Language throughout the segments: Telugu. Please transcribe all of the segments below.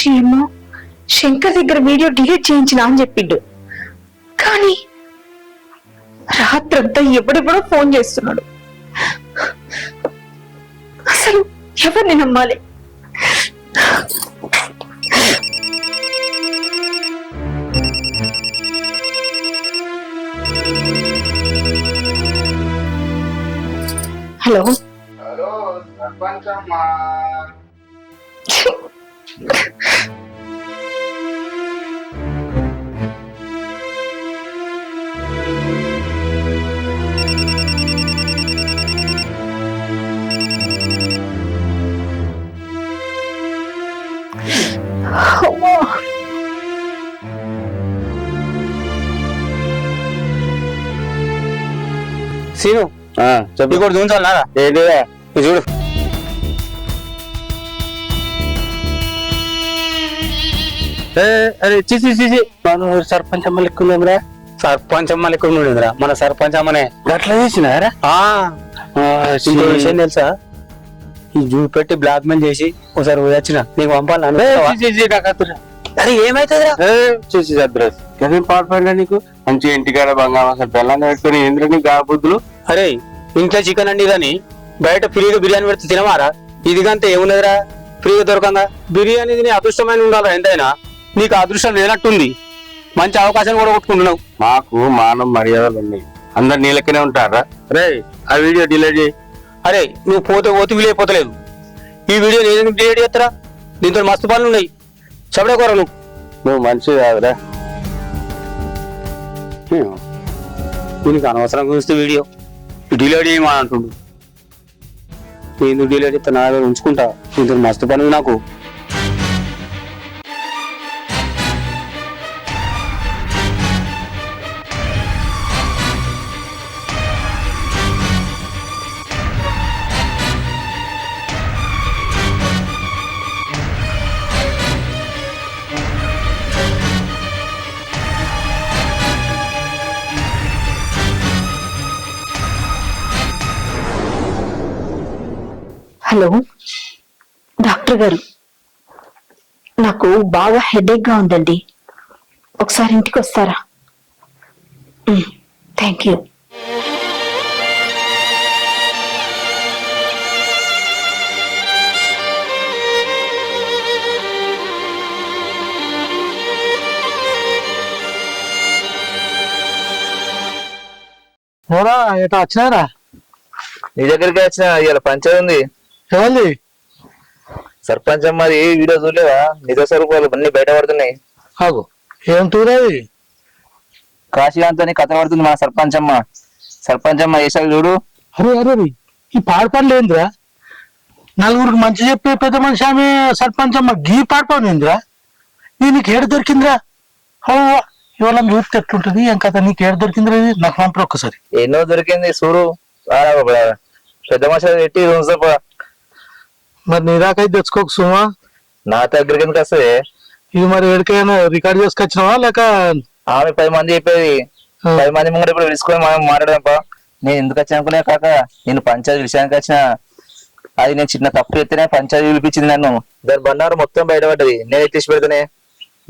ఏమో శంకర్ దగ్గర వీడియో డిలీట్ చేయించిన అని చెప్పిండు. కానీ రాత్రంతా ఎవడెవడో ఫోన్ చేస్తున్నాడు. అసలు ఎవరిని నమ్మాలి? Hello hello సర్పంచమ్మా. సీను చెప్పి కూడా చూపించాలన్నారా? ఏంటిదా చూడు. అరే చిసి చిసి సర్పంచ్ అమ్మ లెక్కుందిరా. సర్పంచ్ అమ్మ లెక్కుందిరా. మన సర్పంచ్ అమ్మనే గట్లా చేసినారా? విషయం తెలుసా? ఈ జూ పెట్టి బ్లాక్ మెయిల్ చేసి ఒకసారి వచ్చిన నీకు పంపాలి. అరే ఏమైతుందిరా? చూసి అడ్రస్ ఏం పాడుపడినా నీకు మంచి ఇంటికాడ బంగారం అసలు పిల్లల్ని పెట్టుకుని ఏంద్ర నీకు కాబుద్ధులు. అరే ఇంట్లో చికెన్ అండి కానీ బయట ఫ్రీగా బిర్యానీ పెడితే తినవారా? ఇదిగంతే ఏమున్నదిరా ఫ్రీగా దొరకంగా? బిర్యానీ తిని అదృష్టమైన ఉండాలి. ఎంతైనా నీకు అదృష్టం లేనట్టుంది. మంచి అవకాశం కూడా కొట్టుకుంటున్నావు. మాకు మానవ మర్యాదలు ఉన్నాయి. అందరు నీ లెక్కనే ఉంటారా? రే ఆ వీడియో డిలీట్ చేయి. అరే నువ్వు పోతే పోతే వీలైపోతలేదు. ఈ వీడియో నేను డిలీట్ చేస్తారా? దీంతో మస్తు పనులు ఉన్నాయి. చెప్పడే కోరా నువ్వు మంచిది కాదురా. దీనికి అనవసరంగా చూస్తే వీడియో డిలీట్ చేయమని అంటుండు. నేను డిలీట్ చేస్తే నా దగ్గర ఉంచుకుంటా. దీంతో మస్తు పని నాకు. హలో డాక్టర్ గారు, నాకు బాగా హెడేక్ గా ఉందండి. ఒకసారి ఇంటికి వస్తారా? Thank you. ఎట్లా వచ్చినారా? నీ దగ్గరికి వచ్చిన ఇవాళ పంచాయతీ ఉంది. ఎవరిది? సర్పంచ్ అమ్మది వీడియో చూడలేవా? నిజ స్వరూపాలు అన్ని బయట పడుతున్నాయి. ఏం తూరేది? కాశీకాంత్ అని కథ పడుతుంది మా సర్పంచ్ అమ్మ. సర్పంచ్ అమ్మ వేసాలు చూడు. అరే అరే ఈ పాడుపనులు ఏందిరా? నలుగురికి మంచి చెప్పే పెద్ద మనిషి ఆమె సర్పంచ్ అమ్మ గీ పాడుపని ఏందిరా? నీకు ఏడు దొరికిందిరా? ఇవాళ చూస్తే ఎట్లుంటది ఏం కథ? నీకు ఏడు దొరికిందిరా? నాకు పంపరు ఒక్కసారి. ఎన్నో దొరికింది చూడు. పెద్ద మనిషి పెట్టి మరి నీ దాకైతే తెచ్చుకోక సుమా. నా దగ్గరికి ఎందుకు వస్తుంది? ఇది మరి ఎక్కడికైనా రికార్డ్ చేసుకొచ్చినావా లేక? ఆమె 10 మంది చెప్పేది. 10 మంది ముంగట ఇప్పుడు పిలుచుకొని మనం మాట్లాడదాంపా. నేను ఎందుకు వచ్చా అనుకునే కాక నేను పంచాయతీ విషయానికి వచ్చిన. అది నేను చిన్న తప్పు ఎత్తేనే పంచాయతీ పిలిపించింది నన్ను. దాని బండారు మొత్తం బయటపడ్డది. నేను ఎత్తిసి పెడితేనే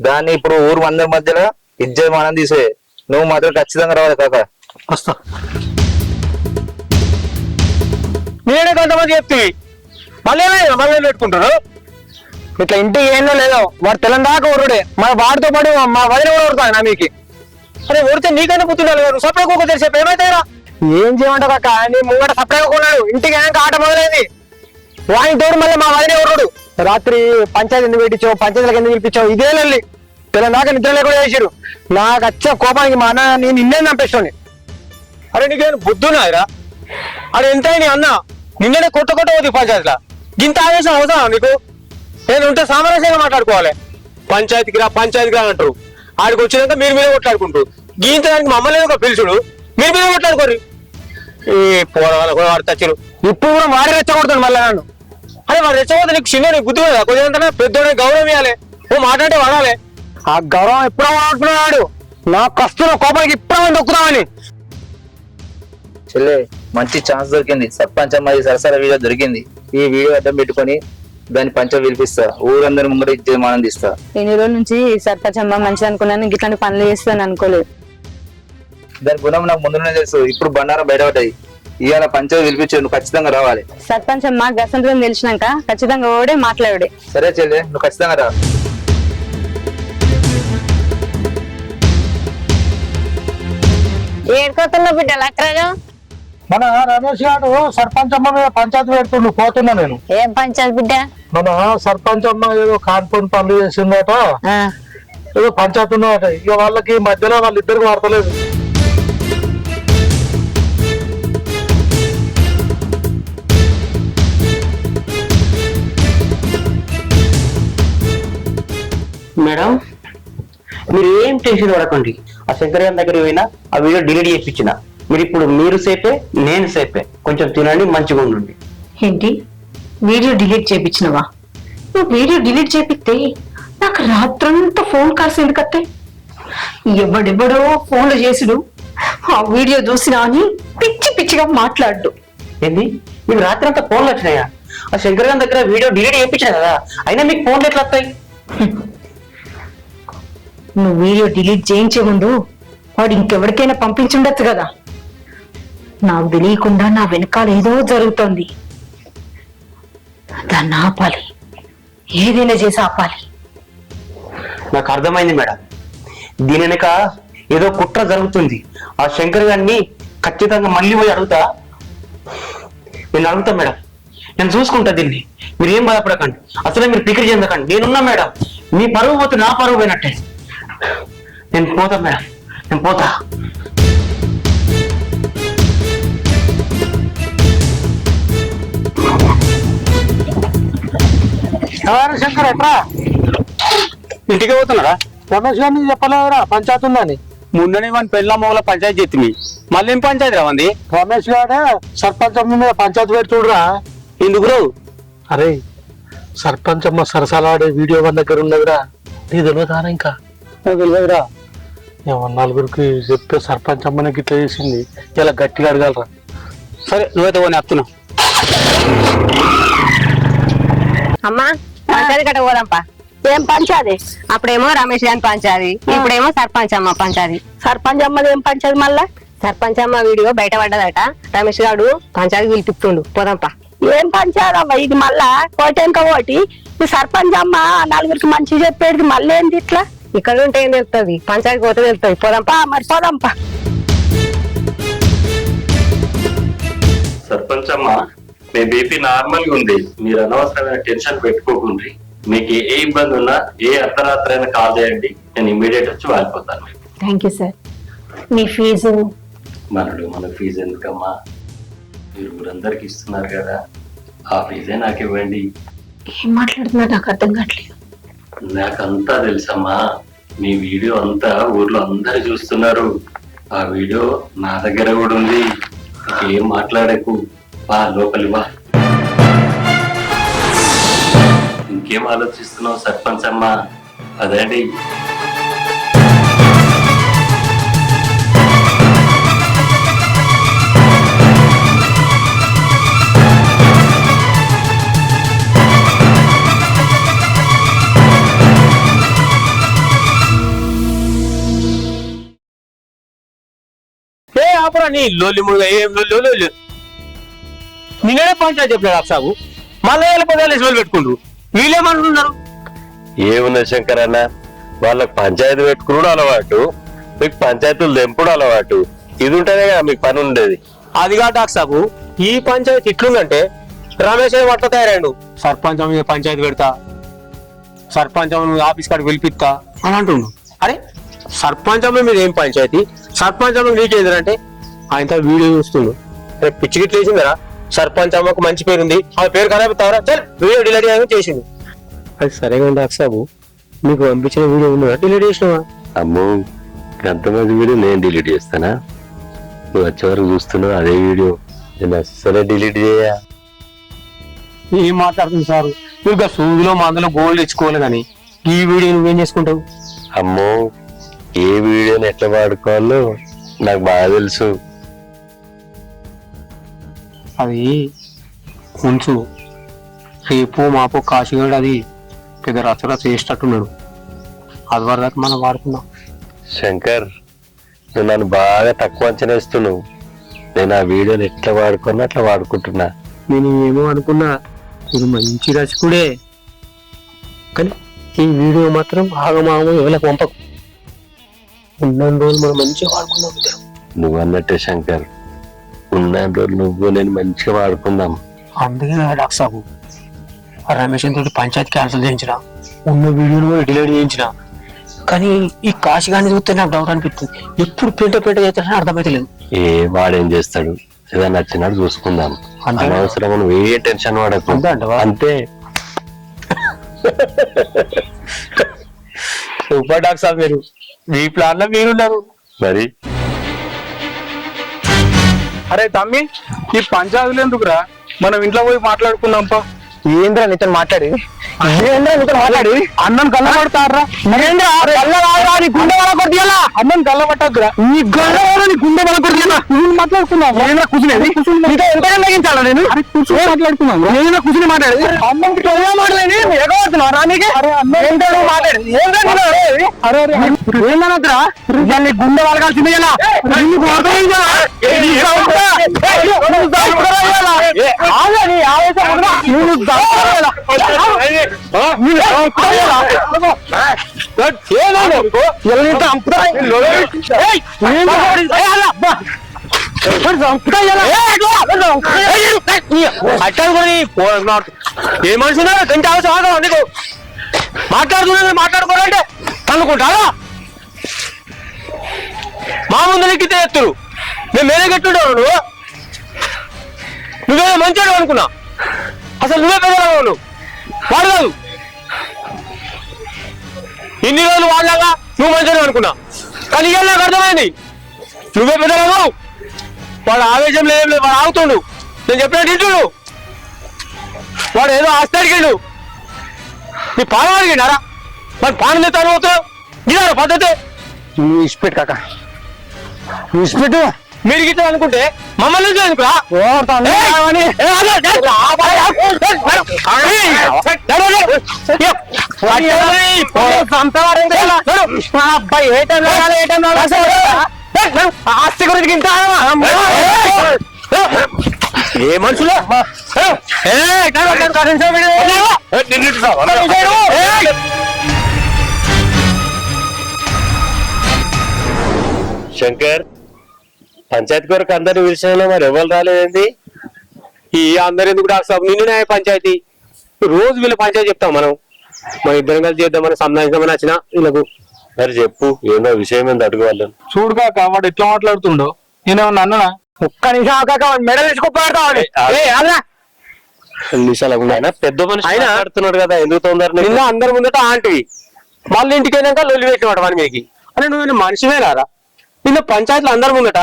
దాన్ని ఇప్పుడు ఊరు అందరి మధ్యలో ఇజ్జత్ మనం తీసే. నువ్వు మాత్రం ఖచ్చితంగా రావాలి కాక. వస్తా. నేనే కొంతమంది చెప్తే మళ్ళీ మళ్ళీ పెట్టుకుంటారు. ఇట్లా ఇంటికి ఏందో లేదో వాడు తెలంగాణ ఊరుడే. మన వాడితో పాటు మా వదిన కూడా ఊరుతాను నా మీకు. అరే ఊరితే నీకైనా పుట్టినాడు కదా. సపరేట్ ఒక తెలిసి ఏమైతాయిరా? ఏం చేయమంటావు అక్క? నీ ముంగట సపరేట్ కొన్నాడు. ఇంటికి ఏం ఆట మొదలైంది. వాని తోడు మళ్ళీ మా వదిన ఊరుడు. రాత్రి పంచాయతీ ఎందుకు పెట్టించావు? పంచాయతీలకు ఎందుకు పిలిపించావు? ఇదే వెళ్ళి తెలంగాణ నిద్ర లేకుండా చేసారు. నాకు వచ్చే కోపానికి మా అన్న నేను నిన్నే చంపేస్తాను. అరే నీకేం బుద్ధున్నాయిరా? అరే ఎంత నీ అన్న నిన్ననే కొట్ట పోతుంది పంచాయతీలా. ఇంత ఆవేశం అవసరం నీకు? నేను ఉంటే సామరస్యంగా మాట్లాడుకోవాలి. పంచాయతీకి రా అంటారు. ఆడికి వచ్చినాక మీరు మీద కొట్లాడుకుంటారు. గీంచడానికి మమ్మల్ని పిలుచుడు మీరు మీద కొట్లాడుకోరు. ఈ పోరాలు కూడా వాడు తెచ్చారు. ఇప్పుడు కూడా వాడే రెచ్చగొడతాడు మళ్ళీ నన్ను. అరే వాడు రెచ్చగొడతా నీకు చిన్న నీకు బుద్ధి కదా? కొద్దిగా పెద్దోడే గౌరవం ఇవ్వాలి. ఓ మాట్లాడితే వాడాలి. ఆ గౌరవం ఎప్పుడో వాడుతున్నాడు. నా కస్తున్న కోపానికి ఇప్పుడే దొక్కుతామని. చెల్లె మంచి ఛాన్స్ దొరికింది. సర్పంచ్ అమ్మాయి సరసర వీడియో దొరికింది. ఈ వీడియో అడ్డం పెట్టుకొని దాన్ని పంచాయతీ పిలిపిస్తా, ఊరందరి ముంగట ఇచ్చేది మనం తీస్తా. ఎన్ని రోజుల నుంచి సర్పంచ్ అమ్మ మంచిది అనుకున్నాను, ఇట్లాంటి పనులు చేస్తాను అనుకోలేదు. దాని గుణం నాకు ముందునే తెలుసు, ఇప్పుడు బండారం బయటపడ్డాయి. ఇవాళ పంచాయతీ పిలిపించు, నువ్వు ఖచ్చితంగా రావాలి. సర్పంచ్ అమ్మ గసంతరం తెలిసినాక ఖచ్చితంగా ఓడే మాట్లాడే. సరే చెల్లి, నువ్వు ఖచ్చితంగా రా. ఏడుకోతున్నా బిడ్డ లక్రాజు. మన రమేష్ గారు సర్పంచ్ అమ్మ మీద పంచాయతీ పెడుతుండు, పోతున్నా నేను. ఏం పంచాయతీ బిడ్డ? మన సర్పంచ్ అమ్మ ఏదో కాన్పూర్ పనులు చేసిందట, ఏదో పంచాయతీ ఉన్నదట. ఇక వాళ్ళకి మధ్యలో వాళ్ళిద్దరికి వాడతలేదు. మేడం మీరు ఏం టెన్షన్ పడకండి. ఆ శంకర్ గారి దగ్గర పోయినా ఆ వీడియో డిలీట్ చేయించిన. మీరు ఇప్పుడు మీరు సేపే, నేను సేపే. కొంచెం తినండి, మంచిగా ఉండండి. ఏంటి వీడియో డిలీట్ చేయించినవా? నువ్వు వీడియో డిలీట్ చేపిస్తే నాకు రాత్రంతా ఫోన్ కాల్స్ ఎందుకత్తాయి? ఎవడెవడో ఫోన్లు చేసుడు, ఆ వీడియో చూసినా అని పిచ్చి పిచ్చిగా మాట్లాడు. ఏంది మీకు రాత్రి అంతా ఫోన్లు వచ్చినాయా? ఆ శంకర్ గారి దగ్గర వీడియో డిలీట్ చేయించిన కదా, అయినా మీకు ఫోన్లు ఎట్లా వస్తాయి? నువ్వు వీడియో డిలీట్ చేయించే ముందు వాడు ఇంకెవరికైనా పంపించుండొచ్చు కదా. నాకు తెలియకుండా నా వెనకాల ఏదో జరుగుతోంది. దాన్ని ఆపాలి, ఏదైనా చేసి ఆపాలి. నాకు అర్థమైంది మేడం, దీని వెనక ఏదో కుట్ర జరుగుతుంది. ఆ శంకర్ గారిని ఖచ్చితంగా మళ్ళీ పోయి అడుగుతా. నేను అడుగుతా మేడం, నేను చూసుకుంటా దీన్ని. మీరు ఏం బాధపడకండి, అసలే మీరు పిక్రి చెందకండి. నేనున్నా మేడం. మీ పరువు పోతే నా పరువు పోయినట్టే. నేను పోతా మేడం, నేను పోతా. శంకర్ ఎట్రా ఇంటికి పోతున్నారా? రమేష్ గారిని చెప్పలేదురా పంచాయతీ ఉందని. ముందని మన పెళ్ళ మొగల పంచాయతీ చెప్తుంది. మళ్ళీ ఏం పంచాయతీ రావంది? రమేష్ గారే సర్పంచ్ అమ్మ మీద పంచాయతీ పెడుతుడురా. ఎందుకు రావు? అరే సర్పంచ్ అమ్మ సరసాలాడే వీడియో మన దగ్గర ఉన్నదిరా. నీ తెలియదారా? ఇంకా తెలియదురా. నలుగురికి చెప్తే సర్పంచ్ అమ్మని గిట్లా చేసింది, ఇలా గట్టిగా అడగలరా. సరే నువ్వైతే పోనీ వస్తున్నా. అమ్మా పంచాయతీ కట్ట పోదాంపా. ఏం పంచాది? అప్పుడేమో రమేష్ గారి పంచాది, ఇప్పుడేమో సర్పంచ్ అమ్మ పంచాది. సర్పంచ్ అమ్మది ఏం పంచాది మళ్ళా? సర్పంచ్ అమ్మ వీడియో బయట పడ్డదట, రమేష్ గారు పంచాయతీ పిలిపిస్తుండు, పోదాంపా. ఏం పంచాదమ్మా ఇది మళ్ళా? కోటెంక ఓటి ఈ సర్పంచ్ అమ్మ నలుగురికి మంచి చెప్పేది మళ్ళీ ఏంది ఇట్లా? ఇక్కడ ఉంటే ఏం తెలుస్తుంది, పంచాయతీ పోతే తెలుస్తుంది, పోదాంపా. మరి పోదాంపా. సర్పంచ్ అమ్మ, మీ బీపీ నార్మల్ గా ఉంది, మీరు అనవసరమైన టెన్షన్ పెట్టుకోకుండా మీకు ఏ ఇబ్బంది ఉన్నా ఏ అర్ధరాత్రి అయినా కాల్ చేయండి, నేను ఇమీడియట్ వచ్చి వాలిపోతాను. Thank you sir. మీ ఫీజు? మన ఫీజు ఎందుకమ్మా, మీరు ఊరందరికి ఇస్తున్నారు కదా, ఆ ఫీజే నాకు ఇవ్వండి. ఏం మాట్లాడుతున్నా నాకు అర్థం కావట్లేదు. నాకంతా తెలుసమ్మా, మీ వీడియో అంతా ఊర్లో అందరు చూస్తున్నారు. ఆ వీడియో నా దగ్గర కూడా ఉంది. ఏం మాట్లాడకు, బా లోపలి బా. ఇంకేం ఆలోచిస్తున్నావు సర్పంచ్ అమ్మా? అదండి ఆపరా నీ లొల్లి ముడుగా. ఏం లొల్లి? నిన్నే పంచాయతీ చెప్పలేదు అప్సాబు, మళ్ళీ వెళ్ళిపోతే పెట్టుకుంటారు. వీళ్ళేమంటున్నారు? ఏమున్నా శంకర్ అన్న, వాళ్ళకి పంచాయతీ పెట్టుకున్నాడు అలవాటు, మీకు పంచాయతీలు తెంపుడు అలవాటు. ఇది ఉంటేనే కదా మీకు పని ఉండేది. అది కాదు అక్సాబు, ఈ పంచాయతీ ఇట్లుందంటే రమేష్ పట్ల తయారాడు. సర్పంచ్ మీద పంచాయతీ పెడతా, సర్పంచ్ ఆఫీస్ కాడికి పిలిపిస్తా అని అంటుండు. అరే సర్పంచ్ మీద ఏం పంచాయతీ? సర్పంచ్ నీకేందంటే ఆయనతో వీడియో చూస్తుండు. రేపు పిచ్చి గిట్లు వేసిందరా? సర్పంచ్ అమ్మకు మంచి పేరుంది, ఆ పేరు ఖరాబ్ అవుతారా? చల్ వీడియో డిలీట్ చేయడం చేసింది. అది సరేగా ఉండే అక్సాబు, నీకు పంపించిన వీడియో ఉందా? డిలీట్ చేసినావా? అమ్మో, అంతమంది వీడియో నేను డిలీట్ చేస్తానా? నువ్వు వచ్చే వరకు చూస్తున్నావు అదే వీడియో, నేను అసలే డిలీట్ చేయా. ఏం మాట్లాడుతుంది సార్? నువ్వు సూదిలో మందులో గోల్డ్ తెచ్చుకోవాలి కానీ ఈ వీడియో నువ్వేం చేసుకుంటావు? అమ్మో, ఏ వీడియోని ఎట్లా వాడుకోవాలో నాకు బాగా తెలుసు. అది ఉంచు, రేపు మాపు కాశీగడు అది పెద్ద రచన చేసేటట్టున్నాడు. అది వరకు మనం వాడుకుందాం. శంకర్, నువ్వు నన్ను బాగా తక్కువ అంచనా ఇస్తున్నావు. నేను ఆ వీడియోని ఎట్లా వాడుకున్నా అట్లా వాడుకుంటున్నా. నేను ఏమో అనుకున్నా, ఇది మంచి రచకుడే, కానీ ఈ వీడియో మాత్రం ఆగమాగం ఎవరికి పంపకు. ఉన్న రోజులు మనం మంచిగా వాడుకుందాం ఇద్దరం. నువ్వు అన్నట్టే శంకర్, ఉన్న రోజులు నువ్వు నేను మంచిగా వాడుకుందాం. అందుకే డాక్టర్ సాబు ఆ రమేష్ తోటి పంచాయతీ క్యాన్సిల్ చేయించిన, ఉన్న వీడియోను కూడా డిలీట్ చేయించిన. కానీ ఈ కాశీగాన్ని చూస్తే నాకు డౌట్ అనిపిస్తుంది. ఎప్పుడు పెంట చేస్తాడని అర్థమైతే లేదు. వాడేం చేస్తాడు, ఏదైనా నచ్చినట్టు చూసుకుందాం. అంతే. అనవసరం నువ్వు ఏ టెన్షన్ వాడకు. అంతే అంటవా? అంతే. సూపర్ డాక్టర్ సాబ్, మీరు మీ ప్లాన్ లో మీరున్నారు మరి. అరే తమ్మి, ఈ పంచాయతీలు ఎందుకురా, మనం ఇంట్లో పోయి మాట్లాడుకుందాంపా. ఏంద్రా నీతో మాట్లాడి అన్నం కళ్ళ పడతారా? గుండె వల కొట్టియాలా? అన్నం కళ్ళ పట్టద్దురా, నీ గల్ల నీ గుండె వల కొట్టియాలా? నువ్వు మాట్లాడుకున్నావు కూర్చునేది, నీతో ఎంతైనా తగ్గించాలా? నేను కూర్చొని మాట్లాడుకున్నాను, నేను కూర్చుని మాట్లాడేది. అన్నం మాట్లాడేది ఎగబడుతున్నావు రా నీకు? మాట్లాడేది ఏందనద్దురా, నీ గుండె వలగాల్సింది ఎలా? ఏ మనిషి గంట అవసరం నీకు మాట్లాడుకోవాలంటే అనుకుంటారా? మా ముందు నెక్కితే ఎత్తురు, మేము మేనే గట్టుంటావు. నువ్వేదో మంచివాడు అనుకున్నా, అసలు నువ్వే పెద్దలాగా నువ్వు వాడు కాదు. ఇన్ని రోజులు వాడలాగా నువ్వు మంచివాడు అనుకున్నా, కానీ ఇవాళ నాకు అర్థమైంది నువ్వే పెద్దలాగా. వాడు ఆవేశంలో ఏం లేదు, వాడు ఆగుతుండు, నేను చెప్పినట్టు ఇంటుడు. వాడు ఏదో ఆస్తి అడిగాడు, నీ పానం అడిగినారా? మరి పానం తెత్తా అనుకోతావు, ఇదారా పద్ధతి? నువ్వు ఇష్టపెట్టు కాక, నువ్వు ఇష్టపెట్టు. మీరు గిట్ట అనుకుంటే మమ్మల్ని ఎందుకురా? ఆస్తి గురించి ఇంత ఏ మనుషులు శంకర్, పంచాయతీ కొరకు అందరు విషయంలో మరి ఎవరు రాలేదండి? ఈ అందరు ఎందుకు డాక్టర్ సాబ్, నిన్నే పంచాయతీ రోజు వీళ్ళ పంచాయతీ చెప్తాం మనం. మన ఇద్దరం కలిసి చేద్దామని సంబంధించామని వచ్చిన వీళ్ళకు. మరి చెప్పు, ఏదో విషయం ఏంది అడుగు వాళ్ళని. చూడు కాక, వాడు ఎట్లా మాట్లాడుతుండో. నేనేమన్నా అన్నా? ఒక్క నిమిషం కాక, మెడల్ తెచ్చుకోపోతాడు. పెద్ద మనిషి మాట్లాడుతున్నాడు కదా, ఎందుకు తొందర? నిన్న అందరి ముందట ఆంటివి, మళ్ళీ ఇంటికి వెళ్ళాక లొల్లి పెట్టినమాట వాడి మీదకి. అంటే నువ్వు మనిషివే రారా? నిన్న పంచాయతీలో అందరి ముందట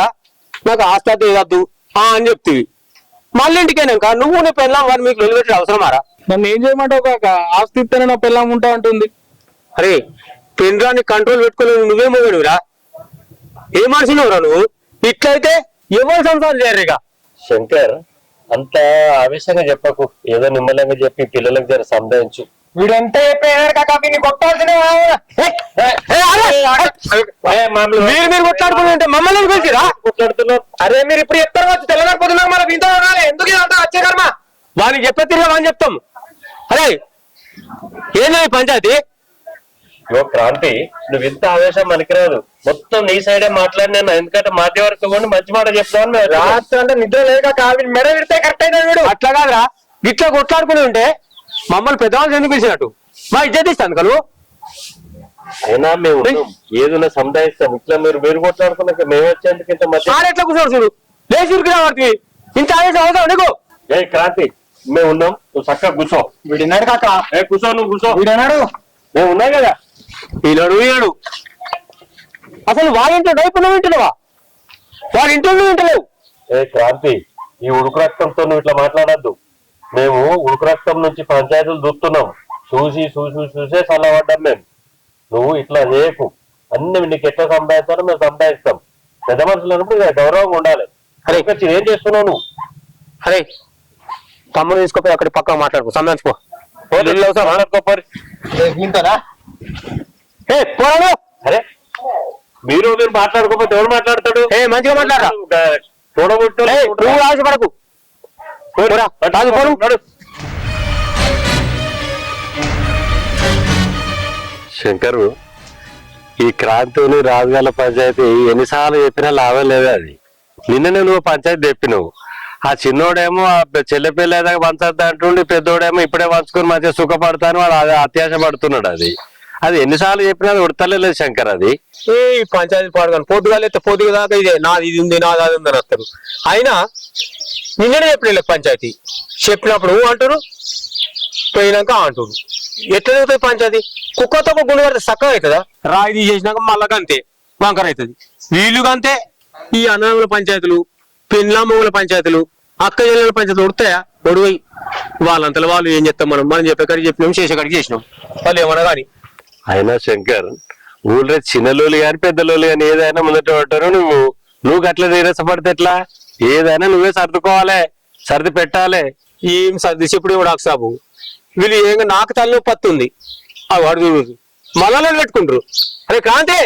నాకు ఆస్తి ఏదద్దు అని చెప్తివి, మళ్ళీ ఇంటికి వెళ్ళాక నువ్వు నీ పెళ్ళాం వాడి మీకు లొల్లి పెట్టే అవసరమారా? నన్ను ఏం చేయమంటావు కాక? ఆస్తి ఇస్తేనే నా పెళ్ళాం ఉంటా అంటుంది. అరే పెండ్రాన్ని కంట్రోల్ పెట్టుకోలేవు, నువ్వే మొగడురా? ఏ మనిషి నువ్వురా నువ్వు? ఇట్లయితే ఎవరు సంసారం చేయరు ఇక. శంకర్, అంత ఆవేశంగా చెప్పకు, ఏదో నిమ్మలంగా చెప్పి పిల్లలకు జర సంధాయించు. వీడంతా చెప్పారు కాక, వీడిని కొట్టాల్సిన. మీరు కొట్లాడుకుంటే మమ్మల్ని పిలిచిరా? కొట్లాడుతున్నావు? అరే మీరు ఇప్పుడు చెప్తారు వచ్చి తెల్లకపోతున్నారు, మన ఇంత ఎందుకు ఇదంతా వచ్చే కర్మ? వాడికి చెప్పే తిరిగా అని చెప్తాం. అరే ఏంది పంచాయతీ? క్రాంతి, నువ్వు ఇంత ఆవేశం మనకిరాదు. మొత్తం నీ సైడే మాట్లాడినా, ఎందుకంటే మాధ్య వరకు కూడా మంచి మాట చెప్తాను. రాత్రి అంటే నిద్ర లేక మెడ విడితే కరెక్ట్ అయినా వీడు. అట్లా కాదురా, ఇట్లా కొట్లాడుకుని ఉంటే మమ్మల్ని పెద్దవాళ్ళు ఎందుకు పిలిచినట్టు? మా ఇజ్జత్ ఇస్తాను కలు. అయినా మేము ఏదైనా సంధాయిస్తాం. ఇట్లా మీరు కొట్లాడుకున్నాక మేము వచ్చేందుకు ఇంత మధ్య ఎట్లా కూర్చోడు చూడు, లేచురికి రావడానికి ఇంత ఆవేశం అవసరం నీకు? ఏ క్రాంతి, మేము ఉన్నాం, నువ్వు చక్కగా కూర్చో. వీడినాడు కాక, కూర్చో, నువ్వు కూర్చో. వీడన్నాడు, మేము ఉన్నాం కదా. ఈనాడు అసలు వాడింటో డైపు నువ్వు వింటున్నావా? వాడి ఇంట్లో నువ్వు వింటలేవు. ఏ క్రాంతి, ఈ ఉడుకు రక్తంతో నువ్వు ఇట్లా మాట్లాడద్దు. మేము ఉడుకు రక్తం నుంచి పంచాయతీలు చూస్తున్నాం, చూసే చల్లబడ్డాం మేము. నువ్వు ఇట్లా చేయకు, అన్ని నీకు ఎట్లా సంపాదిస్తానో మేము సంపాదిస్తాం. పెద్ద మనుషులు అన్నప్పుడు గౌరవంగా ఉండాలి. అరే ఏం చేస్తున్నావు నువ్వు? అరే తమ్ముడు తీసుకుపోయి అక్కడ పక్కన మాట్లాడుకో సంబంధించుకో మాట్లాడుకోపోరి దీంతోనా ఏ పోరాడు అరే మీరు మాట్లాడుకోకపోతే ఎవరు మాట్లాడతాడు ఏ మంచిగా మాట్లాడరా చూడబుట్టు నువ్వు ఆశపడకు శంకరు ఈ క్రాంతిని రాజుగాల పంచాయతీ ఎన్నిసార్లు చెప్పినా లాభం లేదు. అది నిన్ననే నువ్వు పంచాయతీ తెప్పినవు. ఆ చిన్నోడేమో ఆ చెల్లె పిల్లదాకా పంచద్దు అంటుండి, పెద్దోడేమో ఇప్పుడే పంచుకొని మంచిగా సుఖపడతాను వాడు అది అత్యాశ పడుతున్నాడు. అది ఎన్నిసార్లు చెప్పినా అది ఉడతలేదు శంకర్. అది ఏ పంచాయతీ పాడుగాను పొద్దుగా లేకపోతే పొద్దుగా దాకా ఇదే నాది ఇది ఉంది నాది అది ఉంది అని వస్తారు. అయినా నిన్ననే చెప్పిన పంచాయతీ చెప్పినప్పుడు అంటారు, పోయినాక అంటారు. ఎట్లా జరుగుతుంది పంచాయతీ? కుక్కతో ఒక గుండె పడితే చక్కగా అవుతుందా? రాయి తీసేసినాక మళ్ళా అంతే వంకర అవుతుంది. వీళ్ళుగా అంతే. ఈ అన్నదమ్ముల పంచాయతీలు, పెళ్ళమ్మల పంచాయతీలు, అక్క చెల్లెల పంచాయతీలు ఉడతాయా? ఒడిపోయి వాళ్ళంతలో వాళ్ళు ఏం చేస్తాం, మనం చెప్పేకాడికి చెప్పినాం, చేసేకాడికి చేసినాం. వాళ్ళు ఏమన్నా కానీ అయినా శంకర్ ఊళ్ళో చిన్నలోళ్ళు కానీ పెద్దలోళ్ళు కానీ ఏదైనా ముందట పడ్డారు. నువ్వు గట్ల నీరసపడితే ఎట్లా? ఏదైనా నువ్వే సర్దుకోవాలి, సర్ది పెట్టాలి. ఏం సర్ది చెప్పుడు కూడా సాబు వీళ్ళు ఏం నాకు తల్లి పత్తుంది ఆ వాడు మళ్ళా పెట్టుకుంటారు. అరే క్రాంతి